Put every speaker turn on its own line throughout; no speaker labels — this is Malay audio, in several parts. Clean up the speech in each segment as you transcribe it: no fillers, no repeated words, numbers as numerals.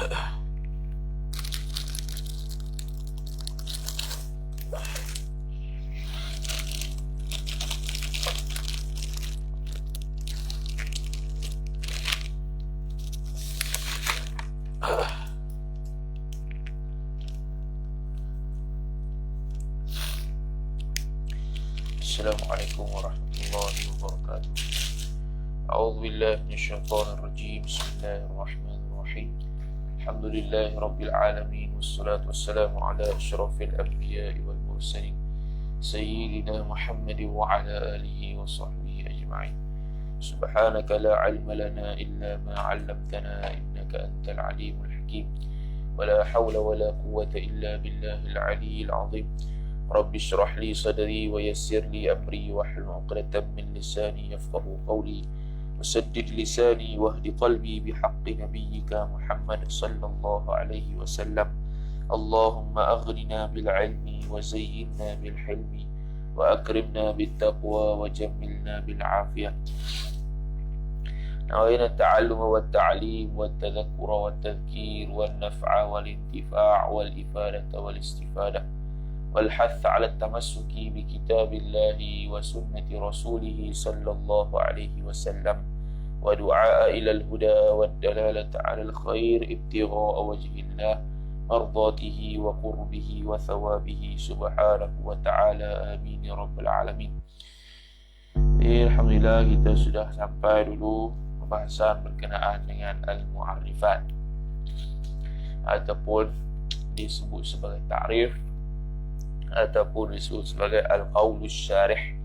Assalamualaikum warahmatullahi wabarakatuh. A'udzu billahi minasyaitonir rajim. Bismillahirrahmanirrahim. Alhamdulillahi rabbil alamin wassalatu wassalamu ala asyrafil anbiya'i wal mursalin sayyidina Muhammadin wa ala alihi wa sahbihi ajma'in. Subhanaka la 'ilma lana illa ma 'allamtana innaka antal alimul hakim. Wa la hawla wa la quwwata illa billahil 'aliyyil 'azim. Rabbi syrah li sadri wa yassir li amri wahlul 'uqdatam min lisani yafqahu qawli wasaddid lisani wahdi qalbi bihaqqi nabiyyika Muhammad sallallahu alaihi wasallam. Allahumma aghnina bil 'ilmi wa zayyinna bil hilmi wa akrimna bit taqwa wa jammilna bil 'afiyah. Nawayna at-ta'alluma wat ta'lim wat tadhakkura wat tadhkir wan naf'a wal intifa' wal ifadata wal istifadah والحث على التمسك بكتاب الله وسنة رسوله صلى الله عليه وسلم ودعاء إلى الهدى والدلالة على الخير ابتغاء وجه الله مرضاته وقربه وثوابه سبحانه وتعالى آمين يا رب العالمين. Alhamdulillah, kita sudah sampai dulu pembahasan berkenaan dengan al-mu'arrifat ataupun disebut sebagai ta'rif ataupun disebut sebagai al-qaulus syarih.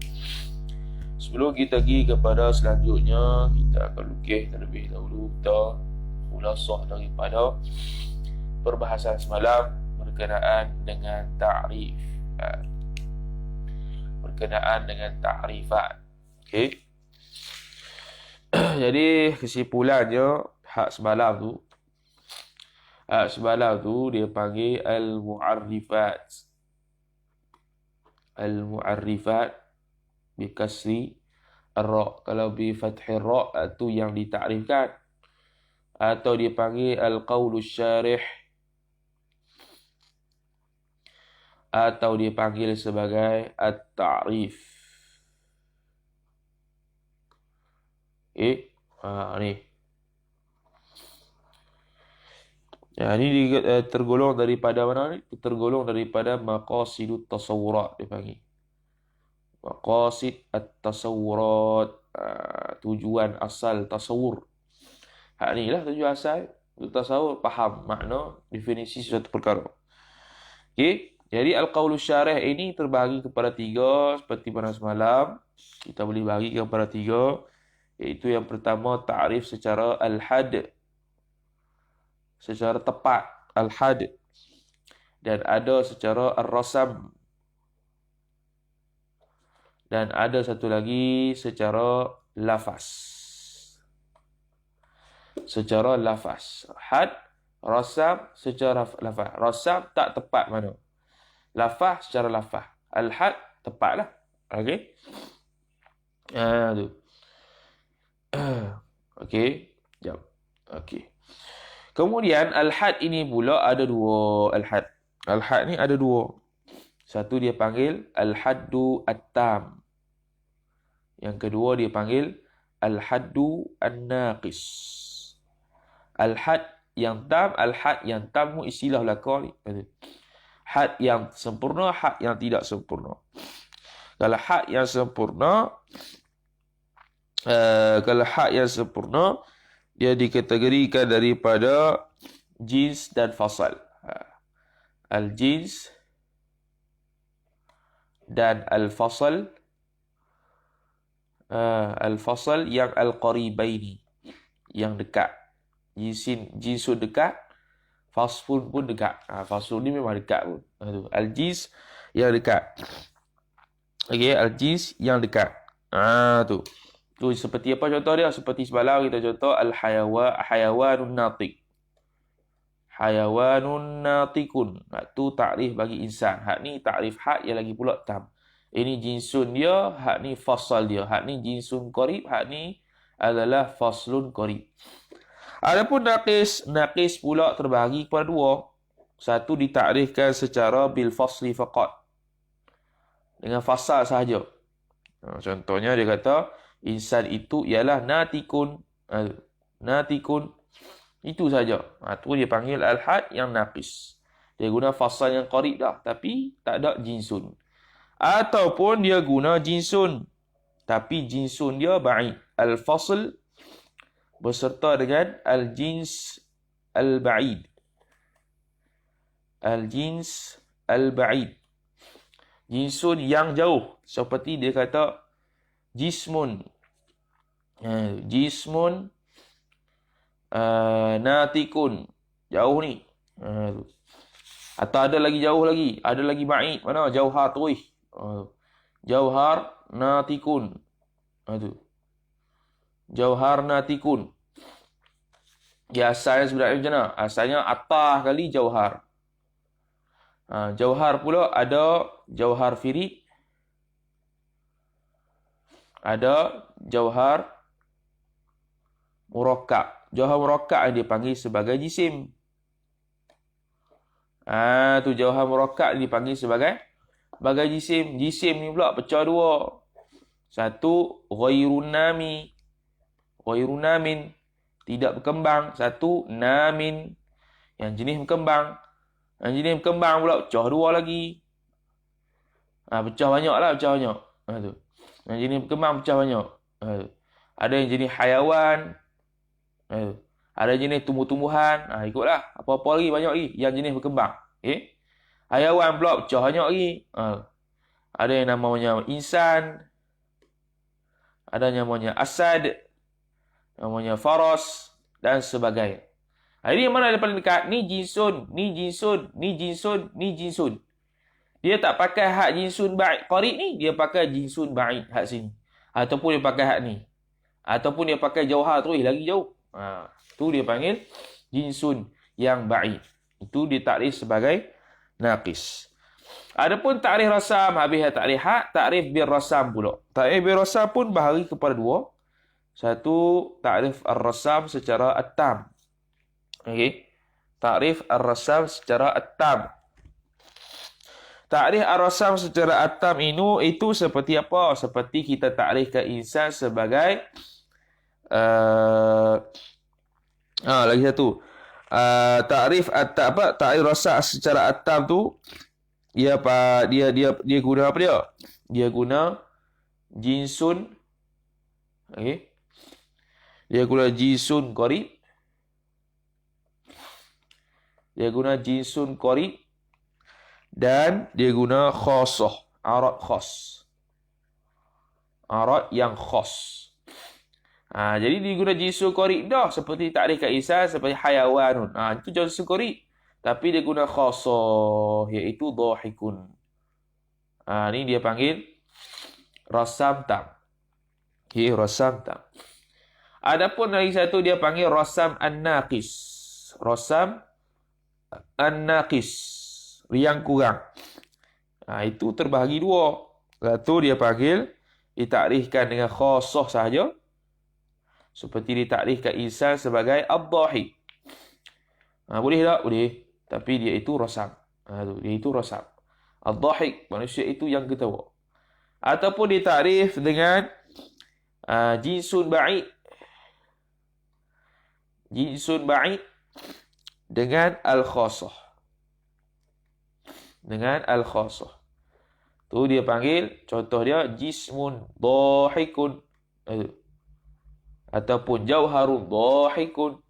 Sebelum kita pergi kepada selanjutnya, kita akan lukis terlebih dahulu kita khulasah daripada perbahasan semalam berkenaan dengan ta'rif, berkenaan dengan ta'rifat. Okey. Jadi kesimpulannya hak semalam tu dia panggil al-mu'arrifat. Al-mu'arrifat bi kasri ar-ra. Kalau bi fathir ra itu yang ditakrifkan, atau dipanggil al-qaulus syarih, atau dipanggil sebagai at-ta'rif. Ni. Ya, ini tergolong daripada mana ni? Tergolong daripada maqasidut tasawurat dipanggil. Maqasid at-tasawurat, tujuan asal tasawur. Hak ni lah tujuan asal untuk tasawur, faham makna, definisi sesuatu perkara. Okey, jadi al-qaulus syarih ini terbahagi kepada 3 seperti pada semalam. Kita boleh bagi kepada 3, iaitu yang pertama ta'rif secara al-had, secara tepat, al-had, dan ada secara ar-rasam, dan ada satu lagi secara lafaz. Secara lafaz, had, rasam, secara lafaz. Rasam tak tepat mana, lafaz secara lafaz, al-had tepatlah. Okey, tu. Okey, jap. Okey. Kemudian al-had ini pula ada 2 al-had. Al-had ni ada 2. Satu dia panggil al-haddu at-tam. Yang kedua dia panggil al-haddu an-naqis. Al-had yang tam, al-had yang tam ni istilah belaka ni. Had yang sempurna, had yang tidak sempurna. Kalau had yang sempurna, dia dikategorikan daripada jins dan fasal. Al-jins dan al-fasal. Al-fasal yang al-qaribaini, yang dekat. Jinsun dekat, faslun pun dekat. Faslun ni memang dekat pun. Al-jins yang dekat. Okey, al-jins yang dekat. Tu. Tu seperti apa contoh dia? Seperti semalam kita contoh hayawanun natiq. Hayawanun natiqun. Tu takrif bagi insan. Hak ni takrif had yang lagi pula tam. Ini jinsun dia, hak ni fasal dia. Hak ni jinsun qarib, hak ni adalah faslun qarib. Adapun naqis pula terbahagi kepada dua. Satu ditakrifkan secara bil fasli faqat, dengan fasal sahaja. Contohnya dia kata insan itu ialah natikun. Natikun itu saja. Tu dia panggil al-had yang naqis. Dia guna fasal yang qarib dah, tapi tak ada jinsun. Ataupun dia guna jinsun, tapi jinsun dia ba'id. Al-fasl beserta dengan al-jins al-ba'id. Al-jins al-ba'id. Jinsun yang jauh. Seperti dia kata jismun. Jismun natikun. Jauh ni. Atau ada lagi jauh lagi. Ada lagi ba'id. Mana? Jauhar tuih. Jauhar natikun. Jauhar natikun. Ya, asalnya sebenarnya macam mana? Asalnya atah kali jauhar. Jauhar pula ada jauhar firid. Ada jauhar murakkab. Jauhar murakkab yang dipanggil sebagai jisim. Tu jauhar murakkab dipanggil sebagai jisim. Jisim ni pula pecah dua. Satu ghairun nami. Ghairun namin. Tidak berkembang. Satu namin. Yang jenis berkembang. Yang jenis berkembang pula pecah dua lagi. Pecah banyak lah. Pecah banyak. Tu. Yang jenis berkembang pecah banyak. Ada yang jenis hayawan. Ada jenis tumbuh-tumbuhan. Ikutlah. Apa-apa lagi banyak lagi. Yang jenis berkembang. Okay? Hayawan pula pecah banyak lagi. Ada yang namanya insan. Ada yang namanya asad. Namanya faras. Dan sebagainya. Jadi yang mana yang paling dekat? Ni jinsun. Ni jinsun. Ni jinsun. Ni jinsun. Dia tak pakai hak jinsun ba'id qarib ni. Dia pakai jinsun ba'id hak sini. Ataupun dia pakai hak ni. Ataupun dia pakai jauhar terus lagi jauh. Tu dia panggil jinsun yang ba'id. Itu ditakrif sebagai naqis. Adapun takrif rasam, habis takrif hak, takrif bir rasam pula. Takrif bir rasam pun bahagi kepada dua. Satu, takrif ar-rasam secara at-tam. Okey. Takrif ar-rasam secara at-tam. Takrif ar-rasam secara at-tam itu seperti apa? Seperti kita takrifkan insan sebagai lagi satu. Takrif takrif rasam secara at-tam tu dia guna apa dia? Dia guna jinsun. Okey. Dia guna jinsun qarib. Dia guna jinsun qarib. Dan dia guna khasah. Arad khas. Arad yang khas. Jadi dia guna jinsun qarib dah. Seperti takrif kat insan. Seperti hayawanun. Itu jinsun qarib. Tapi dia guna khasah. Iaitu dhahikun. Ni dia panggil rasam tam. Okay, rasam tam. Adapun lagi satu dia panggil rasam an-naqis. Rasam an-naqis. Yang kurang. Itu terbahagi dua. Satu dia panggil ditakrifkan dengan khasah sahaja. Seperti ditakrifkan insan sebagai ad-dhahik. Boleh tak? Boleh. Tapi dia itu rasam. Dia itu rasam. Ad-dhahik, manusia itu yang ketawa. Ataupun ditakrif dengan jinsun ba'id. Jinsun ba'id dengan al-khasah. Dengan al-khasah. Tu dia panggil, contoh dia jismun dhahikun. Ataupun jauharun dhahikun.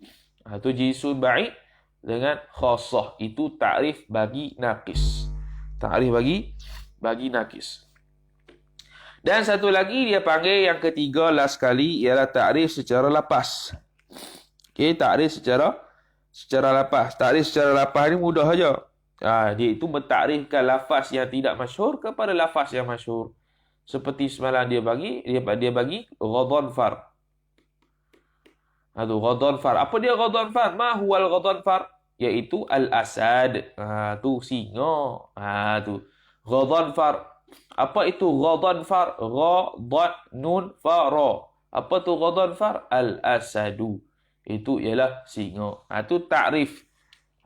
Tu jinsun ba'id dengan khasah. Itu takrif bagi naqis. Takrif bagi naqis. Dan satu lagi dia panggil yang ketiga last kali ialah takrif secara lapas. Okey, takrif secara lapas. Takrif secara lapas ni mudah saja. Dia itu mentakrifkan lafaz yang tidak masyhur kepada lafaz yang masyhur. Seperti semalam dia bagi ghadhanfar. Ghadhanfar. Apa dia ghadhanfar? Ma huwal ghadhanfar? Iaitu al-asad. Tu singa. Tu ghadhanfar. Apa itu ghadhanfar? Ghadhan nun fara. Apa tu ghadhanfar? Al-asadu. Itu ialah singa. Tu takrif.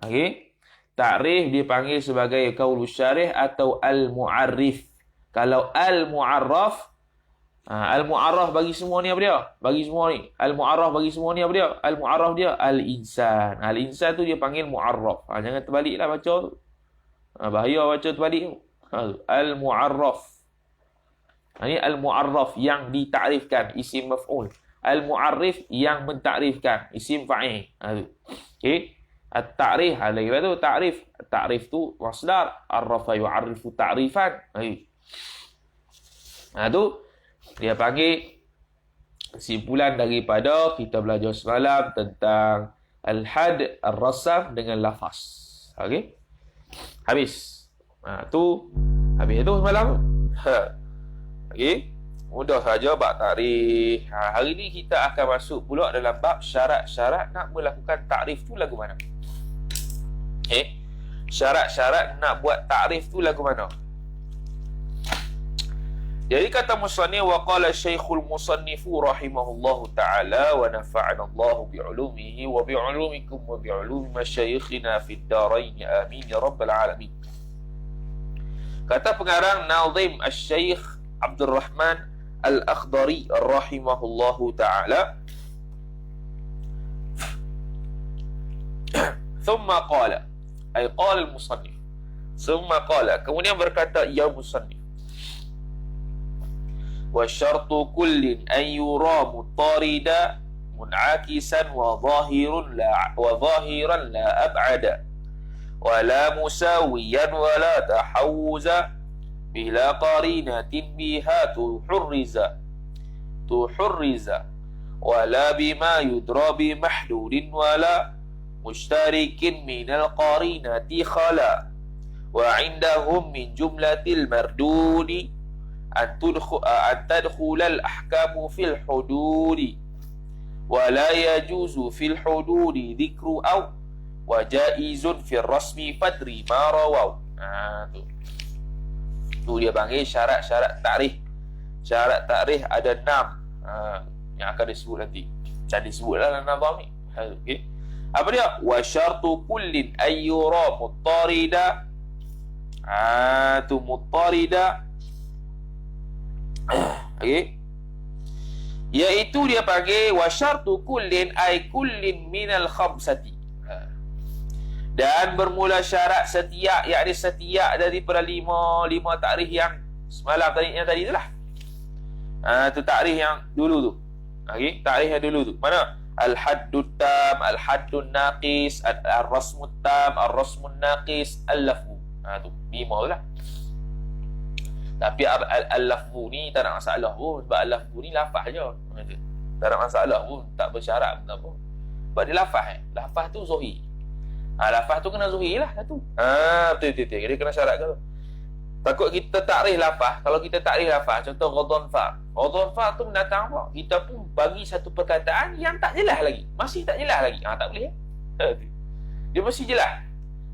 Okey. Takrif dia panggil sebagai qaulus syarih atau al-mu'arrif. Kalau al-mu'arraf, al-mu'arraf bagi semua ni apa dia? Bagi semua ni. Al-mu'arraf bagi semua ni apa dia? Al-mu'arraf dia al-insan. Al-insan tu dia panggil mu'arraf. Jangan terbaliklah baca tu. Bahaya baca terbalik tu. Al-mu'arraf. Ini al-mu'arraf yang ditakrifkan, isim maf'ul. Al-mu'arrif yang mentakrifkan, isim fa'il. Okey. At-ta'rif, lagi tu ta'rif. Ta'rif tu masdar, arrafa yu'arrifu ta'rifan. Tu dia panggil kesimpulan daripada kita belajar semalam tentang al-had, al-rasam dengan lafaz. Okey. Habis. Habis itu semalam. Okey. Mudah saja bab takrif. Hari ni kita akan masuk pula dalam bab syarat-syarat nak melakukan takrif tu lagu mana. Okey. Syarat-syarat nak buat takrif tu lagu mana. Jadi kata musannif, wa qala syekhul musannifu rahimahullahu ta'ala wa nafa'ana Allahu bi'ulumihi wa bi'ulumikum wa bi'ulumi masyayikhina fid darain amin ya rabbal alamin. Kata pengarang Nazim Asy-Syaikh Abdul Rahman Al-Akhdari rahimahullahu ta'ala, thumma qala, ay qala al-musannif, thumma qala, kemudian berkata ya musannif, wa syartu kullin an yura mutarida mun'akisan wa zahiran la ab'ada wa la musawiyan wa la tahawuza bila qarinatin biha tuhurriza wala bima yudra bi mahdudin wala mushtarikin minal qarinati khala wa indahum min jumlatil mardudi an tadkhula al ahkamu fil hududi wala yajuzu fil hududi dhikru aw wa jaizun fil rasmi fadri ma rawaw. Tu dia panggil syarat-syarat takrif. Syarat takrif ada 6 yang akan disebut nanti. Jadi disebutlah dalam nazam ni. Okey. Apa dia? Wa syartu kullin ayyura muttarida. Tu muttarida. Okey. Iaitu dia panggil wa syartu kullin ay kullin minal khamsati. Dan bermula syarat setiap, yakni setiap daripada lima takrif yang semalam tadi itulah. Tu takrif yang dulu tu. Okey, takrif yang dulu tu. Mana? Al-haddut tam, al-haddun naqis, ar-rasmut tam, ar-rasmun naqis, al-lafzu. Tu 5 lah. Tapi al-lafzu ni tak ada masalah pun, sebab al-lafzu ni lafaz je. Tak ada masalah pun, tak bersyarat pun apa. Sebab dia lafaz Lafaz tu zahir. Lafaz tu kena zuhir lah satu. Betul. Dia kena syarat ke tu. Takut kita takrif lafaz. Kalau kita takrif lafaz, contoh ghadhan fa. Ghadhan fa tu mendatang apa? Kita pun bagi satu perkataan yang tak jelas lagi. Masih tak jelas lagi. Tak boleh. Dia mesti jelas.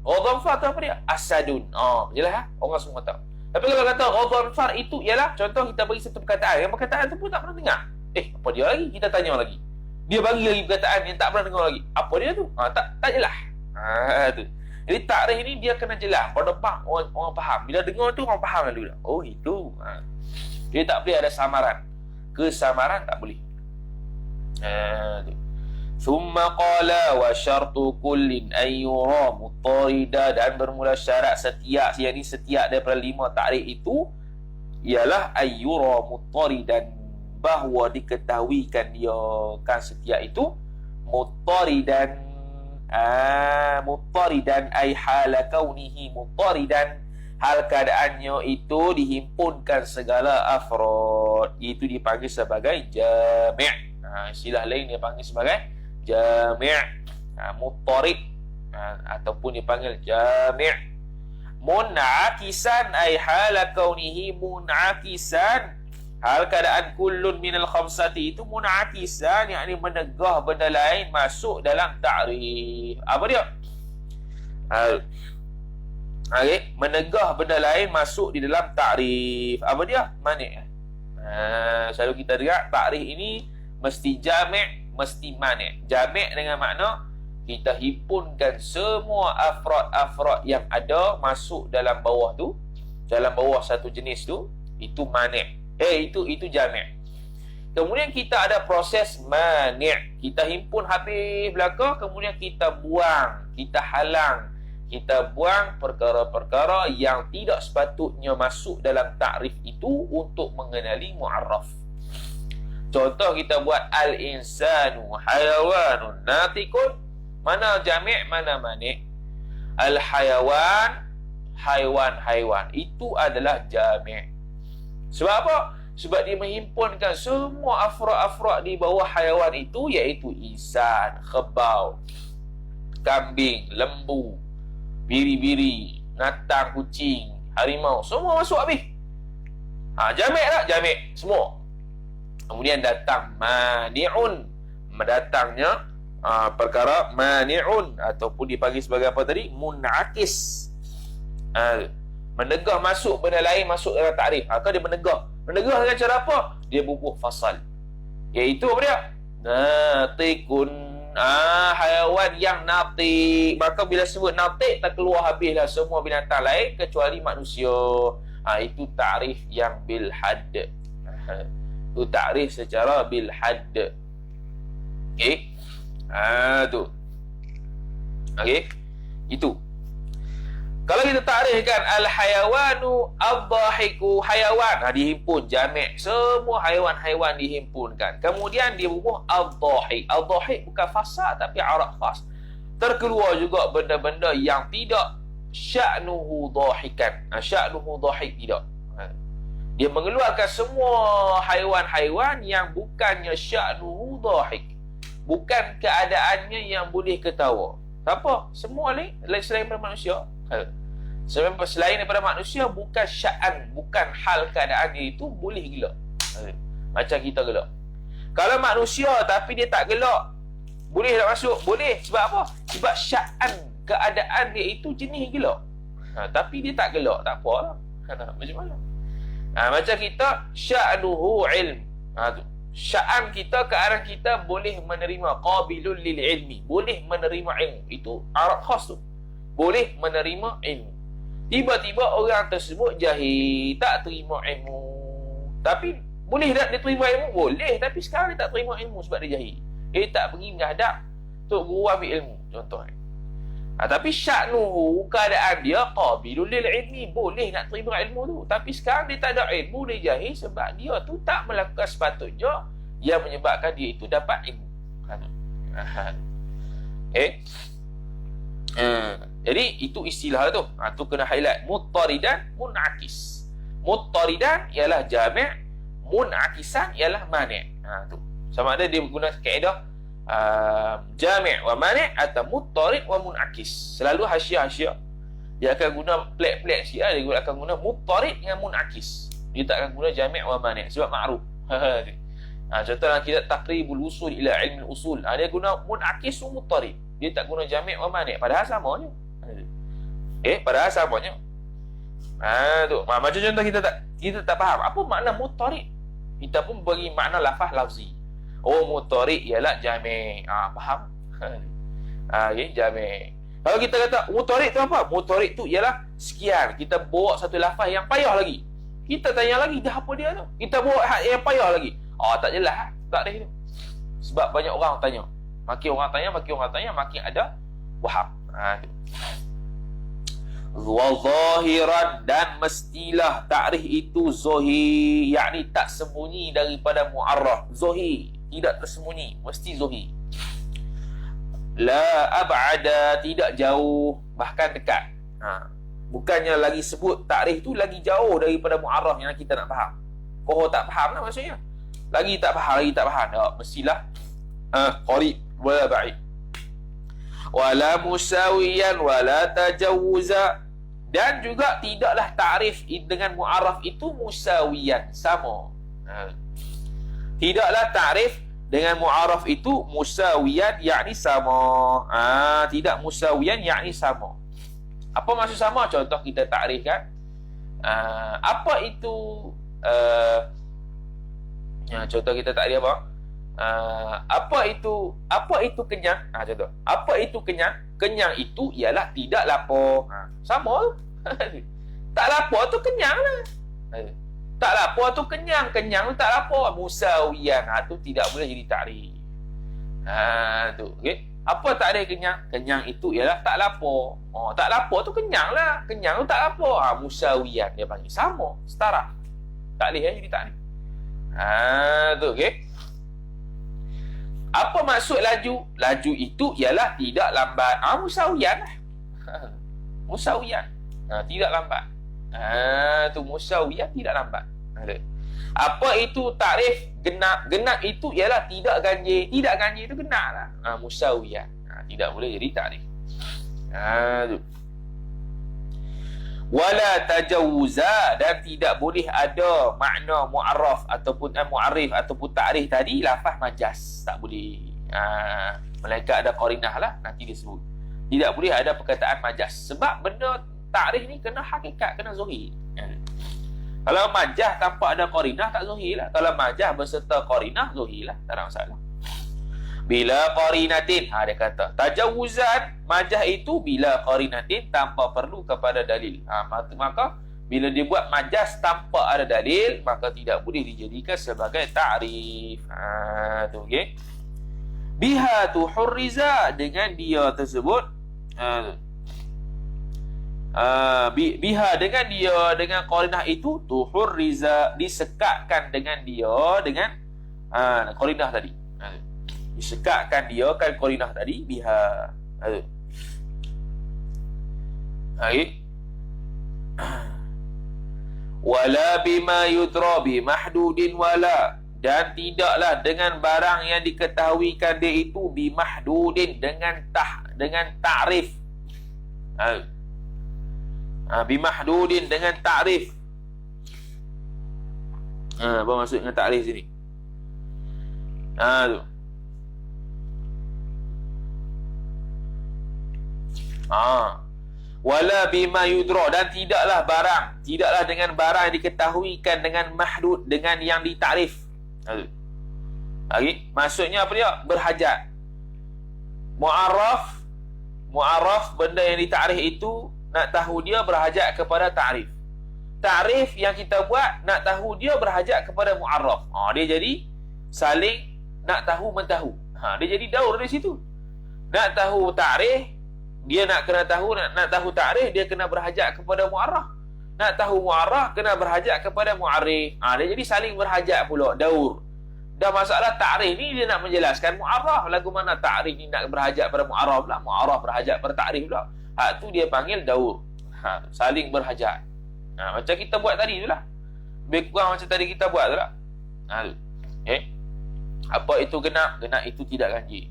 Ghadhan fa tu apa dia? Asadun. Jelas lah. Orang semua tahu. Tapi kalau kata ghadhan fa itu ialah contoh kita bagi satu perkataan. Yang perkataan tu pun tak pernah dengar. Apa dia lagi? Kita tanya lagi. Dia bagi lagi perkataan yang tak pernah dengar lagi. Apa dia tu? Tak jelas. Tu. Jadi takrif ni dia kena jelas pada orang faham. Bila dengar tu orang faham lalu dah. Oh itu. Dia tak boleh ada samaran. Kesamaran tak boleh. Tu. Thumma qala wa syartu kullin ayyura mutarida, dan bermula syarat setiap, yakni setiap daripada 5 takrif itu ialah ayyura mutaridan, bahawa diketahuikan dia kan setiap itu mutaridan. Muttaridan ay hala kaunihi muttaridan, hal keadaannya itu dihimpunkan segala afrod. Itu dipanggil sebagai jami'. Istilah lain dia panggil sebagai jami'. Muttarid ataupun dipanggil jami'. Mun'akisan ay hala kaunihi mun'akisan, hal keadaan kullun minal khamsati itu mun'akisan, yakni menegah benda lain masuk dalam ta'rif. Apa dia? Okay. Menegah benda lain masuk di dalam ta'rif. Apa dia? Mani'. Selalu kita dengar ta'rif ini mesti jami', mesti mani'. Jami' dengan makna kita himpunkan semua afrod-afrod yang ada masuk dalam bawah tu, dalam bawah satu jenis tu, itu mani'. Itu jami'. Kemudian kita ada proses mani'. Kita himpun habis belaka, kemudian kita buang, kita halang, kita buang perkara-perkara yang tidak sepatutnya masuk dalam takrif itu untuk mengenali mu'arraf. Contoh kita buat al-insanu hayawanun natikun. Mana jami', mana mani'? Al-hayawan, haiwan-haiwan. Itu adalah jami'. Sebab apa? Sebab dia menghimpunkan semua afrod-afrod di bawah haiwan itu, iaitu insan, kebau, kambing, lembu, biri-biri, natang, kucing, harimau, semua masuk habis. Jami' tak? Jami' semua. Kemudian datang mani'un. Mendatangnya perkara mani'un, ataupun dipanggil sebagai apa tadi? Mun'akis. Menegah masuk benda lain masuk dalam takrif. Maka dia menegah. Menegah dengan cara apa? Dia bubuh fasal. Iaitu apa dia? Natikun. Haiwan yang natik. Maka bila sebut natik, tak keluar habislah semua binatang lain kecuali manusia. Itu takrif yang bil had. Itu takrif secara bil had. Okey. Tu. Okey. Itu. Kalau kita takrifkan al-hayawanu ad-dhahiku, hayawan, dihimpun jami', semua haiwan-haiwan dihimpunkan. Kemudian dia bubuh ad-dhahik. Ad-dhahik bukan fasad tapi arab khas. Terkeluar juga benda-benda yang tidak sya'nuhu dhahikan. Sya'nuhu dhahik tidak. Dia mengeluarkan semua haiwan-haiwan yang bukannya sya'nuhu dhahik. Bukan keadaannya yang boleh ketawa. Apa? Semua lain selain daripada manusia. Selain daripada manusia, bukan sya'an, bukan hal keadaan dia itu boleh gelak. Macam kita gelak. Kalau manusia tapi dia tak gelak, boleh tak masuk? Boleh. Sebab apa? Sebab sya'an, keadaan dia itu jenis gelak. Tapi dia tak gelak, tak apa lah. Macam mana? Macam kita, sya'nuhu ilm. Sya'an kita, keadaan kita boleh menerima qabilun lil ilmi, boleh menerima ilmu. Itu Arab khas tu. Boleh menerima ilmu. Tiba-tiba orang tersebut jahil, tak terima ilmu. Tapi boleh tak dia terima ilmu? Boleh. Tapi sekarang dia tak terima ilmu sebab dia jahil. Dia tak pergi menghadap untuk guru ambil ilmu, contohnya. Tapi sya'nuhu, keadaan dia qabilul lil ilmi, boleh nak terima ilmu tu. Tapi sekarang dia tak ada ilmu, dia jahil sebab dia tu tak melakukan sepatutnya yang menyebabkan dia itu dapat ilmu. Jadi itu istilah tu. Tu kena highlight. Muttaridan, mun'akis. Muttaridan ialah jami', mun'akisan ialah mani'. Tu. Sama ada dia guna kaedah jami' wa mani' atau muttarid wa mun'akis. Selalu hasyiah-hasyiah dia akan guna plek-plek sikit, dia akan guna muttarid dengan mun'akis. Dia tak akan guna jami' wa mani' sebab ma'ruf. Contoh dalam kitab Taqribul Usul ila Ilmi Usul, dia guna mun'akis wa muttarid. Dia tak guna jami' wa mani', padahal samanya. Padahal samanya. Tu. Macam contoh kita tak faham apa makna muttarid. Kita pun bagi makna lafaz lafzi. Muttarid ialah jami'. Faham? Jami'. Kalau kita kata muttarid tu apa? Muttarid tu ialah sekian. Kita bawa satu lafaz yang payah lagi. Kita tanya lagi, dah apa dia tu? Kita bawa yang payah lagi. Tak jelas. Tak ada itu. Sebab banyak orang tanya. Makin orang tanya, makin ada waham. Wa zahiran, dan mestilah takrif itu zahir, yakni tak sembunyi daripada mu'arraf. Zahir, tidak tersembunyi, mesti zahir. La ab'ada, tidak jauh, bahkan dekat. Bukannya lagi sebut takrif tu lagi jauh daripada mu'arraf yang kita nak faham. Kau tak faham lah maksudnya. Lagi tak faham. Tak, mestilah qarib wala ba'id. Wala musawiyan wala tajawuza, dan juga tidaklah takrif dengan mu'arraf itu musawiyan, sama. Tidaklah takrif dengan mu'arraf itu musawiyan, yakni sama. Tidak musawiyan, yakni sama. Apa maksud sama? Contoh kita takrifkan. Apa itu contoh kita takrif apa? Apa itu kenyang? Contoh. Apa itu kenyang? Kenyang itu ialah tidak lapar. Sama. Tak lapar tu kenyang lah. Tak lapar tu kenyang. Kenyang tu tak lapar. Musawiyan. Tu tidak boleh jadi takrif. Tu. Okay? Apa takrif kenyang? Kenyang itu ialah tak lapar. Tak lapar tu kenyang lah. Kenyang tu tak lapar. Musawiyan dia panggil. Sama. Setara. Tak boleh jadi takrif. Tu. Okay? Apa maksud laju? Laju itu ialah tidak lambat. Musawiyan lah. Musawiyan. Tidak lambat. Tu musawiyan, tidak lambat. Apa itu takrif genap? Genap itu ialah tidak ganjil. Tidak ganjil itu genap lah. Musawiyan. Tidak boleh jadi takrif. Tu. Wala tajawuza, dan tidak boleh ada makna mu'arraf ataupun mu'arrif ataupun ta'rif tadi lafaz majas, tak boleh. Melainkan ada qarinah lah, nanti dia sebut. Tidak boleh ada perkataan majas sebab benda ta'rif ni kena hakikat, kena zahir. Kalau majaz tanpa ada qarinah tak zahir lah. Kalau majaz berserta qarinah zahir lah, tak ada masalah. Bila qarinatin, dia kata tajawuzan, majaz itu bila qarinatin, tanpa perlu kepada dalil. Maka bila dia buat majaz tanpa ada dalil, maka tidak boleh dijadikan sebagai ta'rif. Tu okey. Biha tu hurriza, dengan dia tersebut, biha dengan dia, dengan qarinah itu, tu hurriza, disekatkan dengan dia, dengan qarinah tadi. Disekatkan dia kan qarinah tadi, biha. Wala bima yudra bi mahdudin wala, dan tidaklah dengan barang yang diketahuikan dia itu bi mahdudin, dengan ta'rif. Bi mahdudin, dengan ta'rif. Apa maksud dengan ta'rif sini? Tu. Wala bima yudra, dan tidaklah dengan barang yang diketahuikan dengan mahdud, dengan yang ditakrif. Maksudnya apa dia? Berhajat. Mu'arraf, benda yang ditakrif itu, nak tahu dia berhajat kepada takrif. Takrif yang kita buat, nak tahu dia berhajat kepada mu'arraf. Dia jadi saling nak tahu mentahu. Dia jadi daur dari situ. Nak tahu takrif, dia nak tahu ta'rif, dia kena berhajat kepada mu'arraf. Nak tahu mu'arraf, kena berhajat kepada mu'arrif. Dia jadi saling berhajat pula, daur. Dah masalah ta'rif ni dia nak menjelaskan mu'arraf. Lagu mana ta'rif ni nak berhajat pada mu'arraf pula, mu'arraf berhajat pada ta'rif pula. Tu dia panggil daur. Saling berhajat. Macam kita buat tadi tu lah. Lebih kurang macam tadi kita buat tu lah. Okay. Apa itu genap? Genap itu tidak ganjil.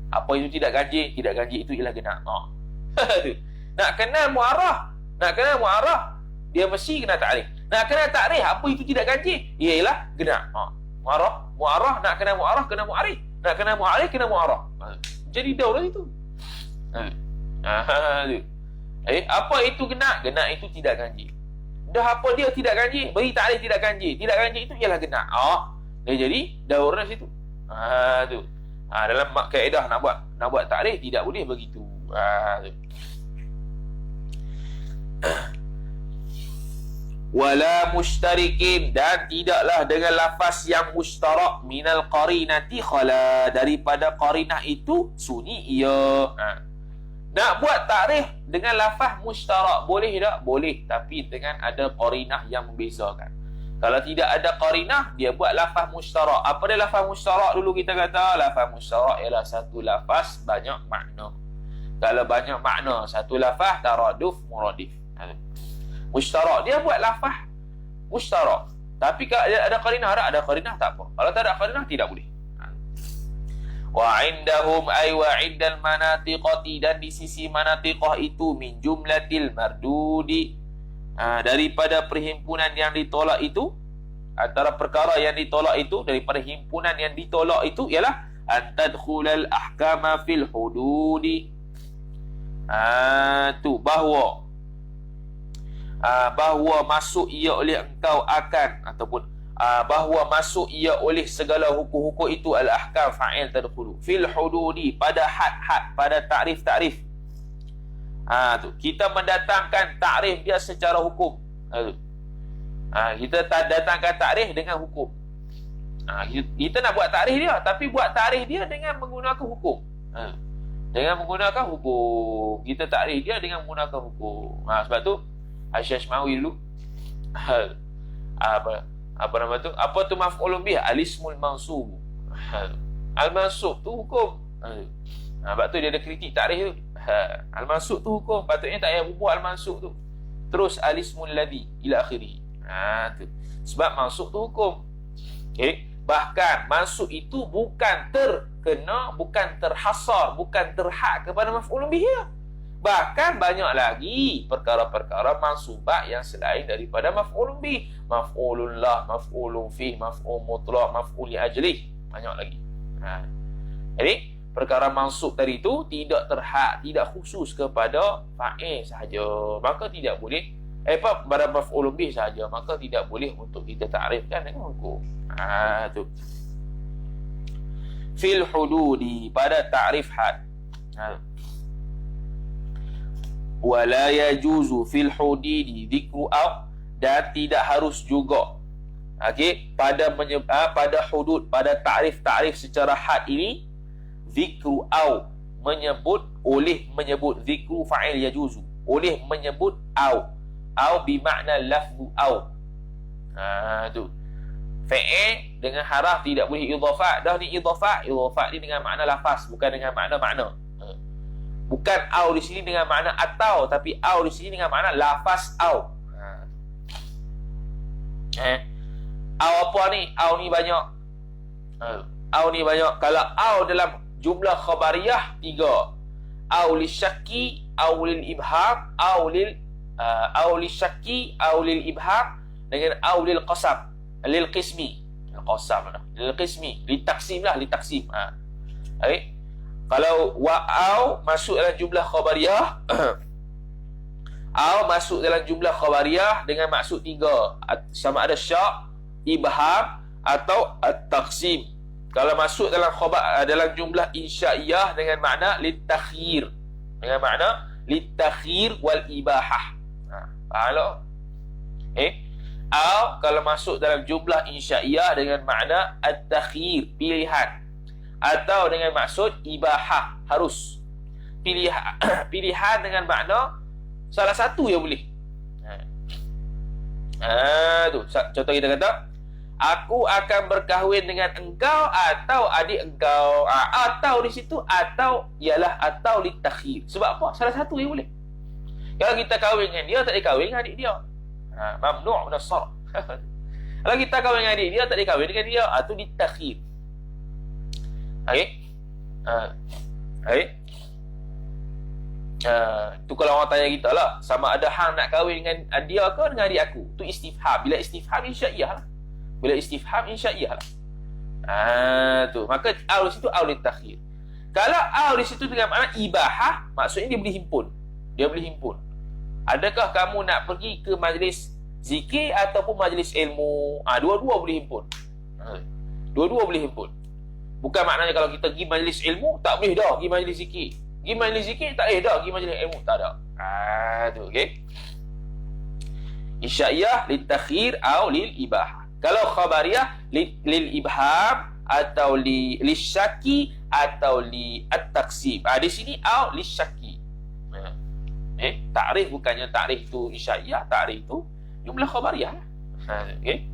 Apa itu tidak ganjil? Tidak ganjil itu ialah genap. Nak kenal mu'arraf, dia mesti kena ta'rif. Nak kenal ta'rif, apa itu tidak ganjil? Ialah genap. Mu'arraf, nak kenal mu'arraf, kena mu'arif. Nak kenal mu'arif, kena mu'arraf. Jadi daur lah itu. Apa itu genap? Genap itu tidak ganjil. Dah apa dia tidak ganjil? Beri ta'rif tidak ganjil. Tidak ganjil itu ialah genap. Dia jadi daur lah situ. Tu. Dalam kaedah nak buat ta'rif tidak boleh begitu. Wala mushtarikin, dan tidaklah dengan lafaz yang mushtarak minal qarinati khala, daripada qarinah itu sunyi ia. Nak buat ta'rif dengan lafaz mushtarak boleh tak? Boleh, tapi dengan ada qarinah yang membezakan. Kalau tidak ada qarinah, dia buat lafaz mushtarak. Apa dia lafaz mushtarak dulu kita kata? Lafaz mushtarak ialah satu lafaz banyak makna. Kalau banyak makna, satu lafaz taraduf muradif. Mushtarak, dia buat lafaz mushtarak. Tapi kalau ada qarinah, ada qarinah tak apa. Kalau tak ada qarinah, tidak boleh. Wa indahum ay wa indal manatiqati, dan di sisi manatiqah itu min jumlatil mardudi, daripada perhimpunan yang ditolak itu, antara perkara yang ditolak itu, daripada himpunan yang ditolak itu ialah antadkhulal ahkama fil hududi. Tu bahawa masuk ia oleh engkau akan, ataupun bahawa masuk ia oleh segala hukum-hukum itu al-ahkam fa'il tadkhulu fil hududi, pada had-had, pada takrif-takrif. Tu kita mendatangkan takrif dia secara hukum. Kita datangkan takrif dengan hukum. Kita nak buat takrif dia, tapi buat takrif dia dengan menggunakan hukum. Dengan menggunakan hukum. Kita takrif dia dengan menggunakan hukum. Sebab tu Asy-Syamawi dulu apa nama tu? Apa tu maf'ulun bih? Al-ismul mansub. Al-mansub tu hukum. Sebab tu dia ada kritik takrif tu. Al-mansub tu hukum. Patutnya tak payah bubuh al-mansub tu. Terus al-ismul ladhi ila akhirih. Tu. Sebab mansub tu hukum. Okey. Bahkan mansub itu bukan terkena, bukan terhasar, bukan terhad kepada maf'ulun bih. Bahkan banyak lagi perkara-perkara mansubat yang selain daripada maf'ulun bih. Maf'ulun lah, maf'ulun fih, maf'ul mutlaq, maf'ul li ajlih. Banyak lagi. Jadi perkara mansub tadi itu tidak terhad, tidak khusus kepada fa'il sahaja. Maka tidak boleh pada maf'ulun bih sahaja, maka tidak boleh untuk kita takrifkan dengan hukum. Tu. Fil hududi, pada takrif had. Wala yajuzu fil hududi dzikru aw, dan tidak harus juga pada hudud, pada takrif-takrif secara had ini, dzikru aw, menyebut dzikru fa'il yajuzu, oleh menyebut aw bermakna lafzu aw. Tu fa'il dengan haraf tidak boleh idhafat. Dah ni idhafat ni dengan makna lafaz, bukan dengan makna-makna. Bukan au di sini dengan makna atau, tapi au di sini dengan makna lafaz au. Au apa ni? Au ni banyak. Au ni banyak. Kalau au dalam jumlah khabariyah 3. Au li syakki, au lil ibham, au li syakki, au lil ibham, dengan au lil qasam, lil qismi. Qasam lah. Lil qismi, li taksim lah, li taksim. Okey. Kalau wa'au masuk dalam jumlah khabariyah, au masuk dalam jumlah khabariyah dengan maksud 3, sama ada syak, ibham atau at-taqsim. Kalau masuk dalam dalam jumlah insyaiyah dengan makna litakhir, dengan makna litakhir wal ibahah. Faham? Au kalau masuk dalam jumlah insyaiyah dengan makna at-takhir, pilihan, atau dengan maksud ibahah, harus. Pilihan dengan makna salah satu yang boleh. Tu contoh kita kata, aku akan berkahwin dengan engkau atau adik engkau. Atau di situ, atau ialah atau litakhir. Sebab apa? Salah satu yang boleh. Kalau kita kahwin dengan dia, tak dikahwin dengan adik dia, mamnu' min as-sarf. Kalau kita kahwin dengan adik dia, tak dikahwin dengan dia, itu litakhir. Tu kalau orang tanya kita lah, sama ada hang nak kahwin dengan dia ke dengan adik aku, tu istifham. Bila istifham insyaiyah lah. Bila istifham insyaiyah lah. Tu maka au di situ au litakhir. Kalau au di situ dengan makna ibahah, maksudnya dia boleh himpun. Dia boleh himpun. Adakah kamu nak pergi ke majlis zikir ataupun majlis ilmu? Dua-dua boleh himpun. Dua-dua boleh himpun. Bukan maknanya kalau kita pergi majlis ilmu, tak boleh dah pergi majlis zikir. Pergi majlis zikir, tak boleh dah pergi majlis ilmu. Tak ada. Tu, okey. Insyaiyah litakhir atau lil ibahah. Kalau khabariyah lil ibham atau li syaki atau li at-taqsim. Di sini au li syaki. Takrif bukannya takrif tu insyaiyah, takrif tu jumlah khabariyah. Okey.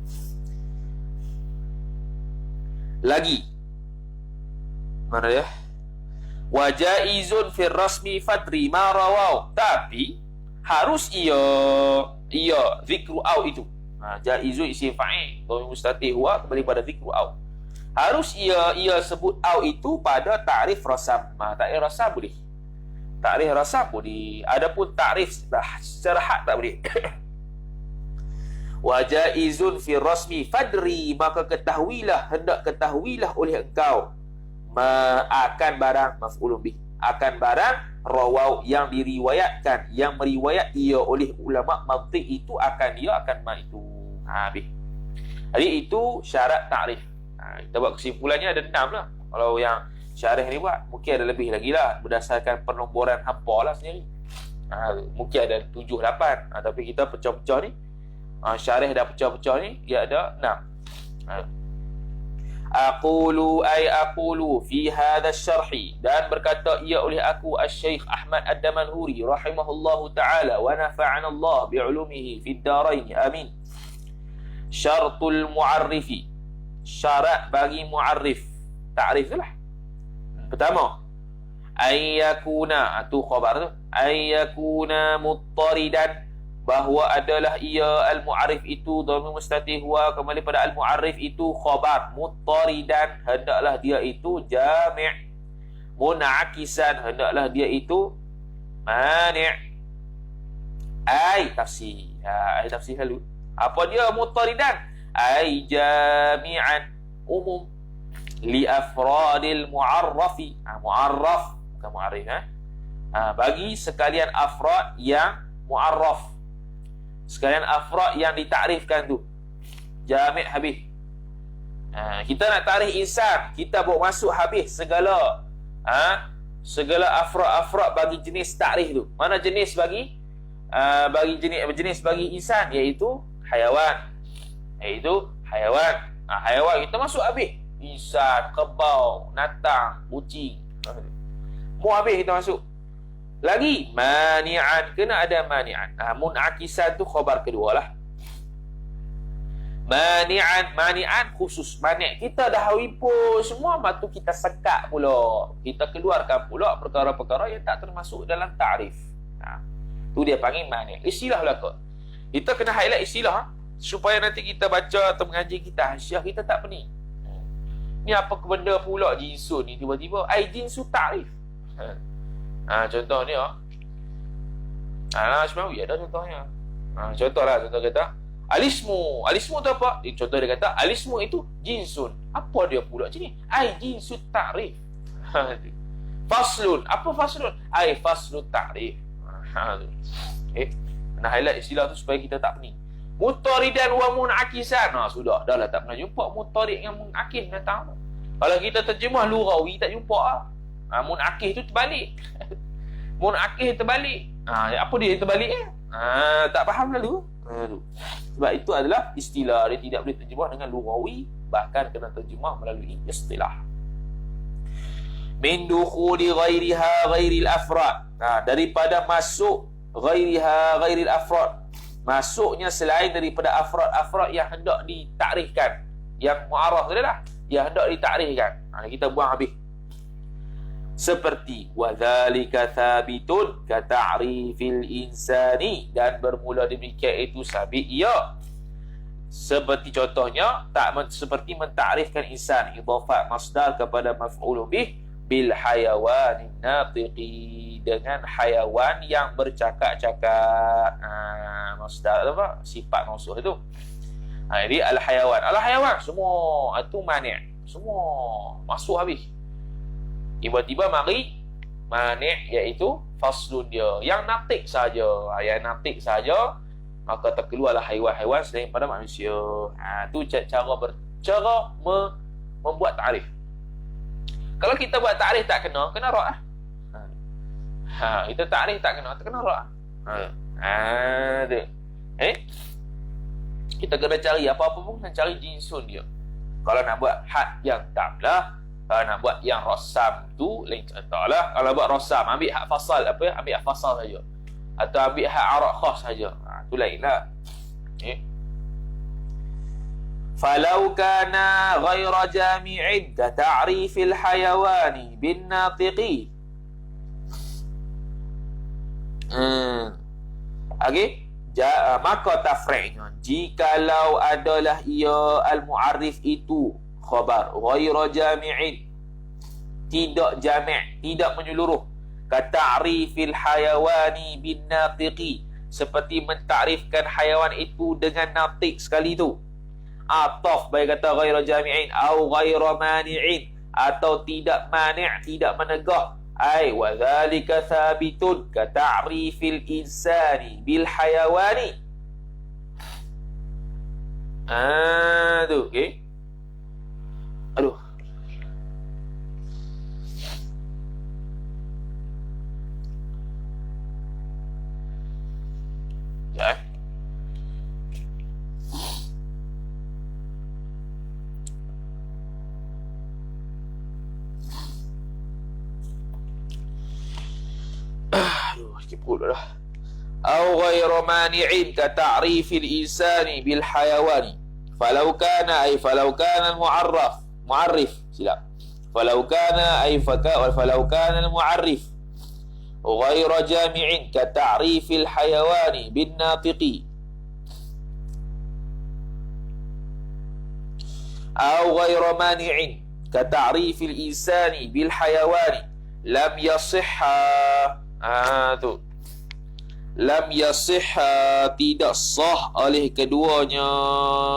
Lagi mana dia? Wa jaizun fil rasmi fadri ma rawaw. Tapi harus ia zikru au itu. Jaizun isim fa'il, dhamir mustatir huwa kembali pada zikru au. Harus ia sebut au itu pada takrif rasam. Takrif rasam boleh. Takrif rasam boleh. Adapun takrif secara had tak boleh. Wa jaizun fil rasmi fadri, maka ketahuilah, hendak ketahuilah oleh engkau, akan barang maf'ulun bih, akan barang rawau yang diriwayatkan, yang meriwayat ia oleh ulama mantiq itu, akan dia akan ma itu. Habis. Jadi itu syarat ta'rif. Kita buat kesimpulannya ada 6 lah. Kalau yang syarih ni buat, mungkin ada lebih lagi lah, berdasarkan penomboran hampa lah sendiri. Mungkin ada 7, 8. Tapi kita pecah-pecah ni, syarih dah pecah-pecah ni, dia ada 6. Aqulu fi hadha syarhi, dan berkata ia oleh aku Asy-Syaikh Ahmad Ad-Damanhuri rahimahullahu ta'ala wa nafa'ana Allah bi'ulumihi fid darain amin. Syartul mu'arrifi, syarat bagi mu'arrif, ta'rif tu lah. Pertama, ayyakuna, tu khabar tu, ayyakuna muttaridan, bahawa adalah ia al-mu'arrif itu, dhamir mustatih huwa kembali pada al-mu'arrif itu khabar, muttaridan hendaklah dia itu jami', mun'akisan hendaklah dia itu mani'. Ai tafsir, ai tafsir lalu. Apa dia muttaridan? Ai jami'an, umum, li afradil mu'arrafi, mu'arraf bukan mu'arrif, bagi sekalian afrad yang mu'arraf, sekalian afrad yang ditakrifkan tu, jami' habis. Kita nak takrif insan, kita bawa masuk habis segala segala afrad-afrad bagi jenis takrif tu. Mana jenis bagi jenis bagi insan, iaitu hayawan. Hayawan kita masuk habis. Insan, kebau, natang, kucing. Mau habis kita masuk. Lagi mani'an, kena ada mani'an. Mun'akisan tu khabar kedua lah. Mani'an khusus. Mani' kita dah wipo semua, lepas tu kita sekat pula. Kita keluarkan pula perkara-perkara yang tak termasuk dalam ta'rif. Tu dia panggil mani'. Istilah lah kot. Kita kena highlight istilah supaya nanti kita baca atau mengaji kita, Syekh kita tak pening. Ni apa benda pula jinsun ni tiba-tiba? Ai jinsu ta'rif. Contoh ni Ashmawi ada contohnya. Contohlah, contoh kata alismu tu apa? Contoh dia kata alismu itu jinsun. Apa dia pula macam ni? Ai jinsu ta'rif. Faslun, apa faslun? Ai faslu ta'rif. Nak highlight istilah tu supaya kita tak pening. Muttaridan wa mun'akisan. Sudah, dah lah tak pernah jumpa muttarid dengan mun'akis datang. Kalau kita terjemah lughawi tak jumpa mun'akis tu terbalik. Mun'akis terbalik. Apa dia terbalik tak faham lalu. Sebab itu adalah istilah, dia tidak boleh terjemah dengan lughawi, bahkan kena terjemah melalui istilah. Min dukhuli ghairiha ghairil afrad. Daripada masuk ghairiha ghairil afrad, masuknya selain daripada afrad-afrad yang hendak ditakrifkan, yang mu'arraf tu dah, yang hendak ditakrifkan. Kita buang habis. Seperti wadzalika thabitun ka ta'rifil insani, dan bermula demikian itu sabit ia. Seperti contohnya seperti mentakrifkan insan, idhafat masdar kepada maf'ul bih bil hayawanin natiqi, dengan hayawan yang bercakap-cakap. Masdar apa? Sifat mausuf itu. Jadi al-hayawan semua itu mani', semua masuk habis. Tiba-tiba mari mani', iaitu faslun dia yang natik saja. Yang natik saja, maka terkeluarlah haiwan-haiwan selain pada manusia. Tu cara membuat ta'rif. Kalau kita buat ta'rif tak kena ra'. Kita ta'rif tak kena ra'. Kita kena cari apa-apa pun, kena cari jinsun dia. Kalau nak buat had yang tamlah, kalau nak buat yang rasam tu lain cerita lah. Kalau buat rasam, ambil hak fasal, ambil hak fasal saja, atau ambil hak arak khas saja, tu lain lah. Falau kana ghaira jami'in ka ta'rifil hayawani bin natiqi. Maka tafri'nya, jikalau adalah ia al-mu'arrif itu khabar ghaira jami'in, tidak jami', tidak menyeluruh, ka ta'rifil hayawani bin natiqi, seperti mentakrifkan hayawan itu dengan natiq sekali tu. Ataf bagi kata ghaira jami'in au ghaira mani'in, atau tidak mani', tidak menegah. Ai wa dzalika thabitun ka ta'rifil insani bil hayawani. Tu, okey. Aduh. Ya. Aduh, sikit perut dah. Au ghairu mani'in ka ta'rifil insani bil hayawani. Falau kana al-mu'arraf, mu'arrif, silap. Falau kana falau kana al-mu'arrif ghairu jami'in ka ta'rifil hayawani bin natiqi. Au ghairu mani'in ka ta'rifil insani bil hayawani lam yasihha. Tu lam yasihha, tidak sah oleh keduanya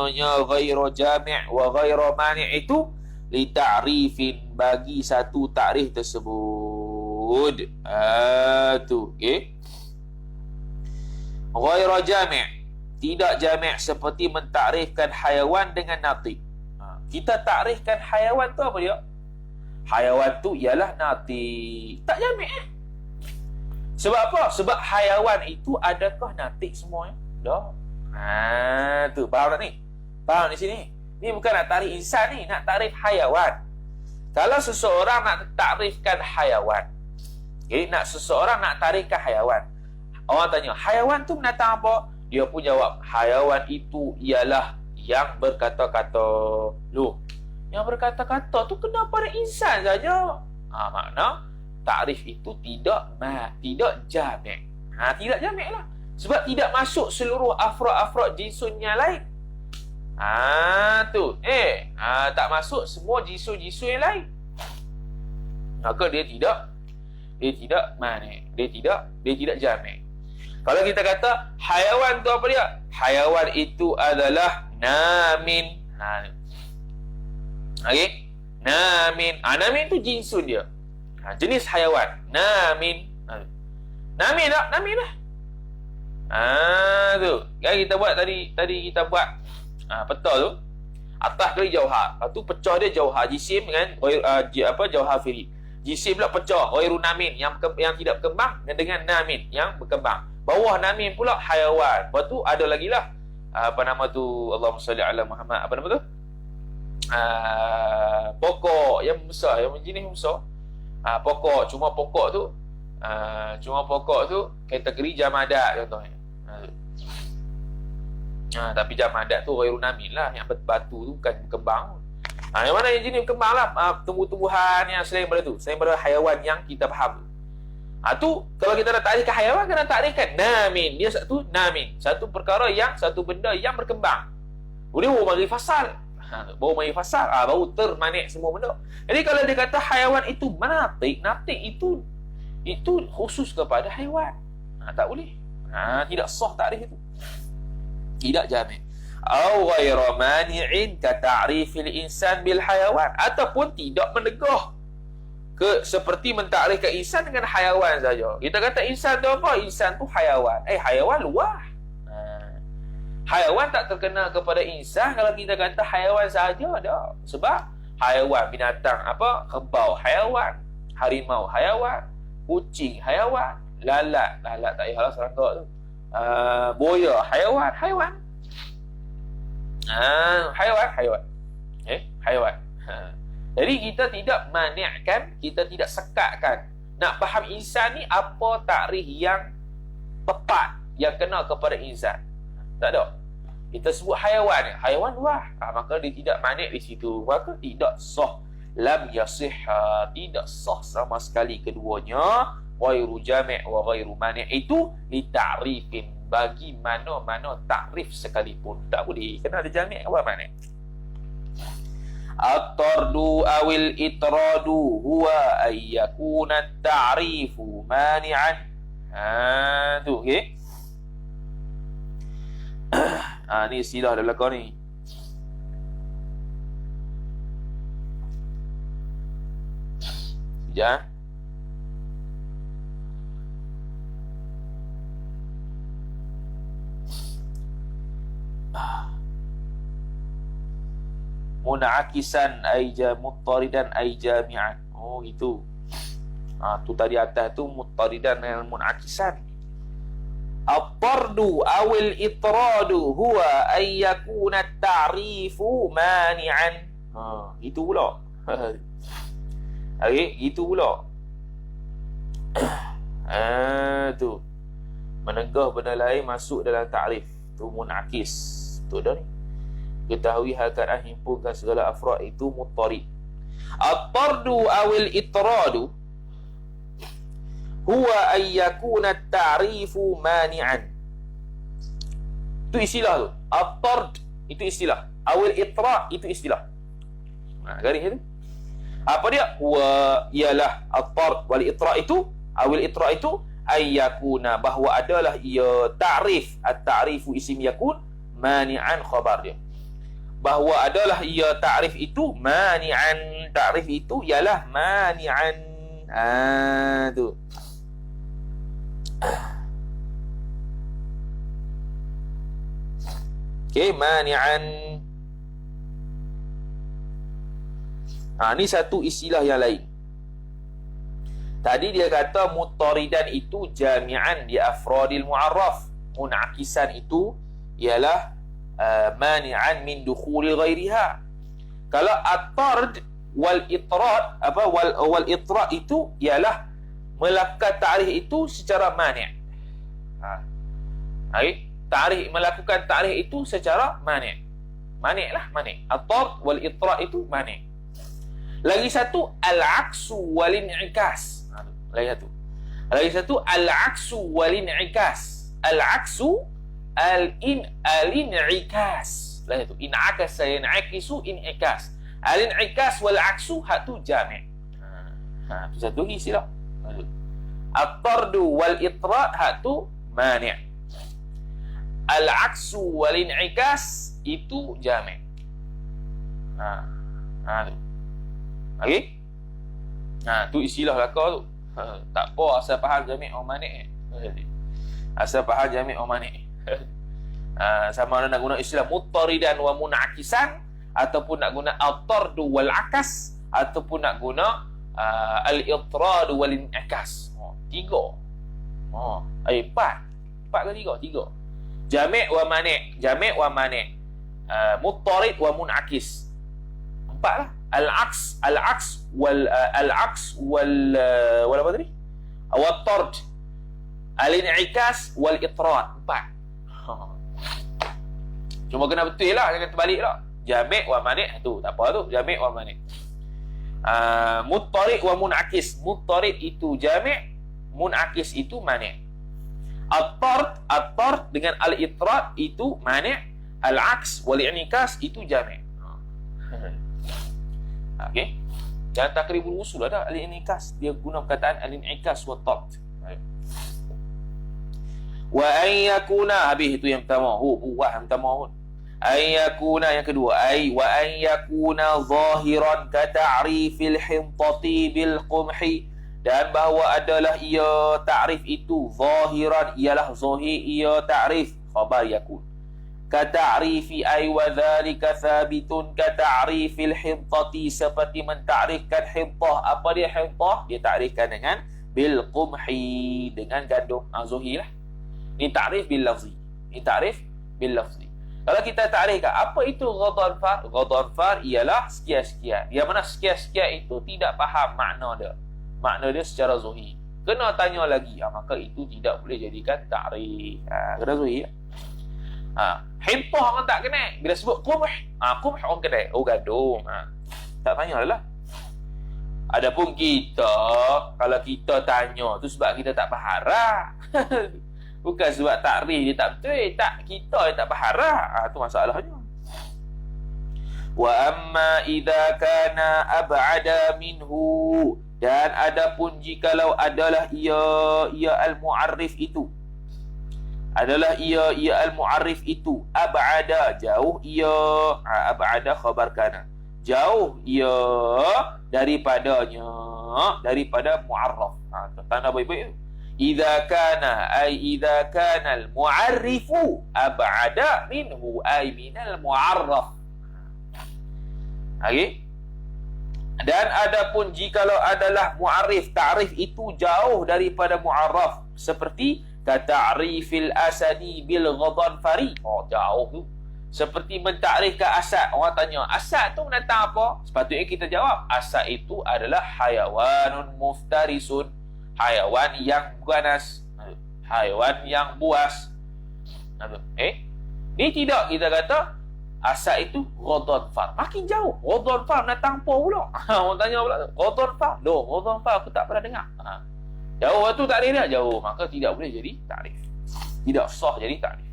nya ghairu jami' wa ghairu mani' itu li ta'rifin, bagi satu takrif tersebut. Tu okey. Ghairu jami', tidak jami' seperti mentakrifkan haiwan dengan natiq. Kita takrifkan haiwan tu apa dia? Haiwan tu ialah natiq, tak jami'. Sebab apa? Sebab haiwan itu adakah natik semuanya? Dah. Tu faham tak ni? Faham di sini? Ni bukan nak takrif insan ni, nak takrif haiwan. Kalau seseorang nak takrifkan haiwan, nak seseorang nak takrifkan haiwan. Orang tanya, haiwan tu binatang apa? Dia pun jawab, haiwan itu ialah yang berkata-kata. Loh, yang berkata-kata tu kena pada insan saja. Makna takrif itu tidak jami'. Tidak jami' lah. Sebab tidak masuk seluruh afrod jinsun yang lain. Tu. Tak masuk semua jinsun yang lain. Maka dia tidak mani'. Dia tidak jami'. Kalau kita kata haiwan tu apa dia? Haiwan itu adalah namin. Okey? Namin. Namin tu jinsun dia. Jenis haiwan. Namin. Namin lah. Tu. Kan kita buat tadi kita buat peta tu. Atas kali jauhar. Lepas tu pecah dia jauhar. Jisim dengan jauhar firi. Jisim pula pecah. Ghairu namin yang tidak berkembang dengan namin yang berkembang. Bawah namin pula haiwan. Lepas tu ada lagi lah. Apa nama tu? Allahumma salli ala Muhammad. Apa nama tu? Pokok yang besar, yang jenis besar. Pokok tu kategori jamadat contohnya. Tapi jamadat tu ghairu namin lah, yang batu tu bukan berkembang. Yang mana yang jenis berkembang lah, tumbuh-tumbuhan yang selain daripada tu, selain daripada haiwan yang kita faham tu. Tu kalau kita nak takrifkan haiwan, kena takrifkan namin. Dia satu namin, satu perkara yang, satu benda yang berkembang. Dia baru bagi fasal. Baru termanik semua benda. Jadi kalau dia kata haiwan itu natik itu khusus kepada haiwan. Tak boleh. Tidak sah takrif itu. Tidak jami'. Au ghairu mani'in ka ta'rifil insan bil haiwan, ataupun tidak menegah seperti mentakrifkan insan dengan haiwan saja. Kita kata insan tu apa? Insan tu haiwan. Haiwan luar. Haiwan tak terkena kepada insan kalau kita kata haiwan sahaja dah. Sebab haiwan, binatang apa? Kerbau haiwan, harimau haiwan, kucing haiwan, lalat tak payahlah serangga tu. Buaya haiwan. Haiwan. Jadi kita tidak mani'kan, kita tidak sekatkan. Nak faham insan ni apa takrif yang tepat yang kena kepada insan. Tak ada. Kita sebut haiwan, haiwan luar. Maka dia tidak manik di situ. Maka tidak sah. Lam yasihha, tidak sah sama sekali keduanya. Ghairu jami' wa ghairu mani' itu li ta'rifin, bagi mana-mana takrif sekalipun. Tak boleh. Kena ada jami' apa mani'. At-tardu awil itradu huwa ayyakuna ta'rifu mani'an. Tu okey. Ni istilah dalam belakang ni. Sekejap. Mun'akisan ay muttaridan ay jami'an. Oh gitu. Tu tadi atas tu muttaridan dengan mun'akisan. At-tardu awil itradu huwa ay yakuna at-ta'rifu mani'an. Itu pula. Okey, itu pula. Tu. Menegah benda lain masuk dalam ta'rif. Tu mun'akis. Tu dah ni. Ketahui hakikat himpunkan segala afrad itu muttarid. At-tardu awil itradu huwa ay yakuna at-ta'rifu mani'an. Itu istilah tu. At-tard itu istilah. Awil itra itu istilah. Garis itu. Apa dia? Huwa ialah at-tard wal itra itu, awil itra itu ay yakuna, bahawa adalah ia ta'rif. At-ta'rifu isim yakun, mani'an khabar dia. Bahawa adalah ia ta'rif itu mani'an, ta'rif itu ialah mani'an. Tu. Okey, mani'an. Ni satu istilah yang lain. Tadi dia kata muttaridan itu jami'an di afradil mu'arraf. Mun'akisan itu ialah mani'an min dukhuli ghairiha. Kalau at-tard wal itrad wal itra itu ialah melakukan ta'rif itu secara mani'. Melakukan ta'rif itu secara mani'. Mani' lah, mani'. At-tard wal itra itu mani'. Lagi satu al-aksu wal in'ikas. Lagi satu al-aksu wal in'ikas. Al-aksu al-in'ikas. Lagi tu in'akas yan'ikisu in'ikas. Al-in'ikas wal aksu hak tu jami'. Tu satu lagi istilah. At-tardu wal itrad hak tu mani'. Al-aksu wal in'ikas itu jami'. Tu. Okey? Tu istilah belaka tu. Tak apa asal faham jami' wa mani'. Asal faham jami' wa mani'. Sama ada nak guna istilah muttaridan wa mun'akisan, ataupun nak guna at-tardu wal akas, ataupun nak guna al-itrad wal in'ikas. Tiga. Empat. Empat ke tiga? Tiga. Jami' wa mani', jami' wa mani', muttarid wa mun'akis. Empat lah. Al-aks wal apa tadi? Wat-tard, al-in'ikas wal itrad. Empat. Cuma kena betul lah, jangan terbalik lah. Jami' wa mani' tu, tak apa tu. Jami' wa mani'. Muttarid wa mun'akis. Muttarid itu jami', mun'akis itu mani'. At-tard dengan al-itrad itu mani'. Al-aks wal in'ikas itu jami'. Okey. Dan takribul usul ada al-in'ikas. Dia guna perkataan al-in'ikas wa at-tard. Wa an yakuna, habis itu yang pertama. Yang pertama pun. An yakuna yang kedua. Wa an yakuna zahiran ka ta'rifil hintati bil qumhi. Dan bahawa adalah ia ta'rif itu zahiran, ialah zahir ia ta'rif. Khabar yakun. Ka ta'rifi ay wa dhalika thabitun ka ta'rifil hintati, seperti menta'rifkan hintah. Apa dia hintah? Dia ta'rifkan dengan bil qumhi, dengan gandum. Zahir lah. Ini ta'rif bil lafzi. Ini ta'rif bil lafzi. Kalau kita ta'rifkan apa itu ghadhanfar? Ghadhanfar ialah sekian-sekian. Yang mana sekian-sekian itu tidak faham makna dia. Makna dia secara zahir. Kena tanya lagi. Maka itu tidak boleh jadikan ta'rif. Kena zahir. Hintah orang tak kena. Bila sebut qumh, qumh orang kena. Gandum. Tak tanya lah. Adapun kita, kalau kita tanya tu sebab kita tak faham. Bukan sebab takrif dia tak betul. Tak, kita yang tak faham. Tu masalahnya. Wa amma idza kana ab'ada minhu, dan adapun jikalau adalah ia al-mu'arrif itu, adalah ia al-mu'arrif itu ab'ada, jauh ia, ab'ada khabar kana, jauh ia daripadanya, daripada mu'arraf. Tanda baik-baik. Idza kana al-mu'arrifu ab'ada minhu ay minal mu'arraf. Okey. Dan adapun jikalau adalah mu'arif, ta'rif itu jauh daripada mu'arraf, seperti kata'rifil asadi bil ghadhanfari. Oh, jauh tu. Seperti mentakrifkan asad. Orang tanya, asad tu mendatang apa? Sepatutnya kita jawab, asad itu adalah hayawanun muftarisun, hayawan yang ganas, hayawan yang buas. Ni tidak kita kata asad itu ghadhanfar. Makin jauh. Ghadhanfar datang apa pula? Orang tanya pula, ghadhanfar. Loh, ghadhanfar aku tak pernah dengar. Jauh tu takrif dia, jauh. Maka tidak boleh jadi takrif. Tidak sah jadi takrif.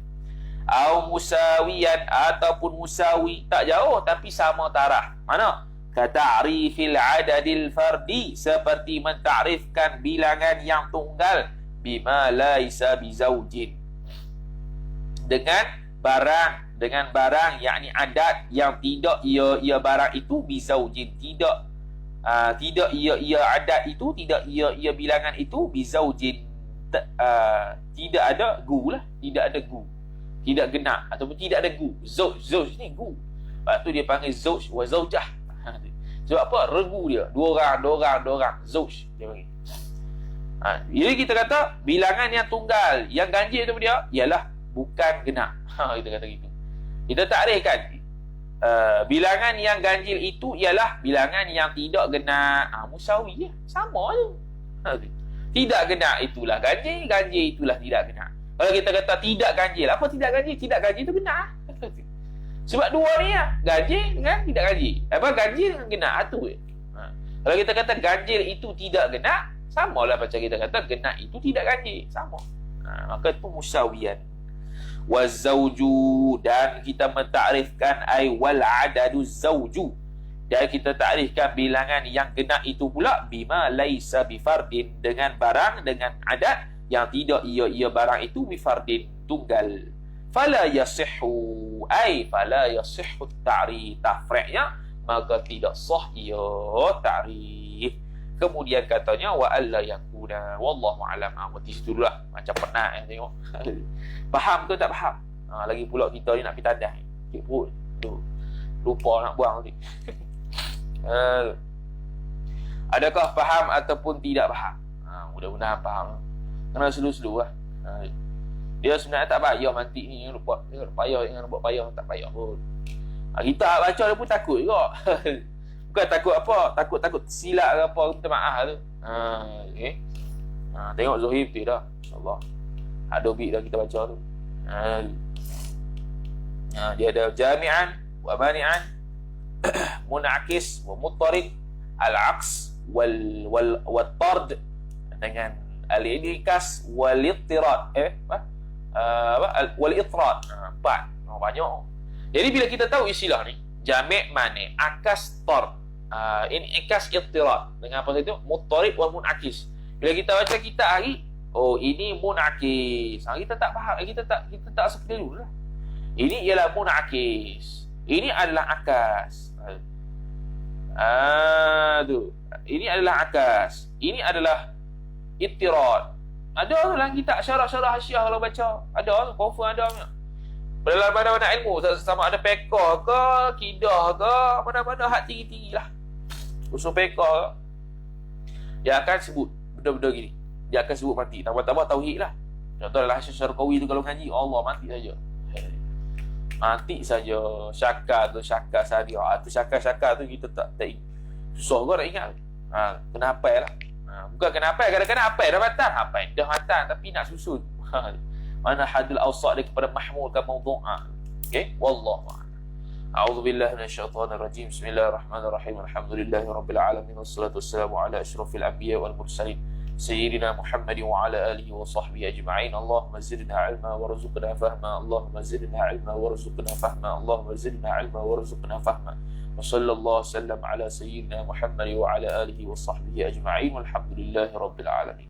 Au musawiyan, ataupun musawi, tak jauh tapi sama taraf. Mana? Kata'rifil adadil fardi, seperti mentakrifkan bilangan yang tunggal, bima laisa bizaujin, dengan barang, yakni adat yang tidak ia barang itu bizaujin, tidak ia adat itu, tidak ia bilangan itu bizaujin, tidak ada gu lah, tidak ada gu, tidak genap, ataupun tidak ada gu. Zauj ni gu. Lepas tu dia panggil zauj wa zaujah. Sebab apa? Regu dia. Dua orang. Zauj dia panggil. Jadi kita kata bilangan yang tunggal, yang ganjil tu dia ialah bukan genap. Kita kata gitu. Kita takrifkan bilangan yang ganjil itu ialah bilangan yang tidak genap. Musawi je. Sama je. Tidak genap itulah ganjil, ganjil itulah tidak genap. Kalau kita kata tidak ganjil, apa tidak ganjil? Tidak ganjil itu genap. Sebab dua ni lah, ganjil dengan tidak ganjil. Apa ganjil dengan genap tu. Kalau kita kata ganjil itu tidak genap, samalah macam kita kata genap itu tidak ganjil, sama. Maka itu musawiyan. Wazauju, dan kita mentakrifkan ay wal adadu zauju, dan kita takrifkan bilangan yang genap itu pula bima laisa bifardin, dengan barang, dengan adat yang tidak ia barang itu bifardin, tunggal. Fala yasihhu, ay fala yasihhu ta'rif, tafri'nya maka tidak sah ia ta'rif. Kemudian katanya wa alla yakuna wallahu alam. Mati situ dululah, macam penat tengok. Faham ke tak faham? Lagi pula kita ni nak pergi tandas, sikit perut tu, lupa nak buang nanti. Adakah faham ataupun tidak faham? Mudah-mudahan faham. Kena slow-slow lah. Dia sebenarnya tak payah mantik ni, lupa payah, jangan buat payah, tak payah pun. Kita baca dia pun takut juga. Bukan takut apa, takut silap ke apa, minta maaf tu. Okay. Tengok Zuhib tu dah, insyaAllah ada bit dah kita baca tu. Dia ada jami'an wa mani'an, munakis wa muttarid, al-aqs wal tard, dengan al-indikas wal ittirad, wal itrad. Empat. Banyak. Jadi bila kita tahu istilah ni, jami', mani', akas, tard, inikas, ittirad, dengan apa itu? Muttarid wal munakis. Bila kita baca kita hari, oh ini munakis. Kita tak faham, kita tak seperti dulu lah. Ini ialah munakis. Ini adalah akas. Tu. Ini adalah akas. Ini adalah ittirad. Ada dalam kitab syarah-syarah Hasyiah kalau baca. Ada, confirm ada. Dalam mana-mana ilmu, sama ada pekah ke, kidah ke, mana-mana hak tinggi-tinggi lah. Usul pekah, dia akan sebut benda-benda gini. Dia akan sebut mati. Tambah-tambah tauhid lah. Contoh dalam Hasyiah Syarqawi tu kalau ngaji, Allah mati saja. Mati saja. Syakar tu, syakar sadiah. Tu syakar-syakar tu kita tak ingat. Susah kau nak ingat. Kenapa lah. Bukan kenapa, kadang-kadang apa dah batal. Dah batal tapi nak susun. Mana hadul awsa' dia kepada mahmul ke mawdu'a. Okay? Wallahu a'lam. A'udzu billahi minasyaitonir rajim. Bismillahirrahmanirrahim. Alhamdulillahi rabbil alamin, wassalatu wassalamu ala asyrafil anbiya wal mursalin sayyidina Muhammadin wa ala alihi wa sahbihi ajma'in. Allahumma zidna ilma warzuqna fahma. Allahumma zidna ilma warzuqna fahma. Allahumma zidna ilma warzuqna fahma. Wa sallallahu sallam ala sayyidina Muhammad wa ala alihi wa sahbihi ajma'in. Walhamdulillahi rabbil alamin.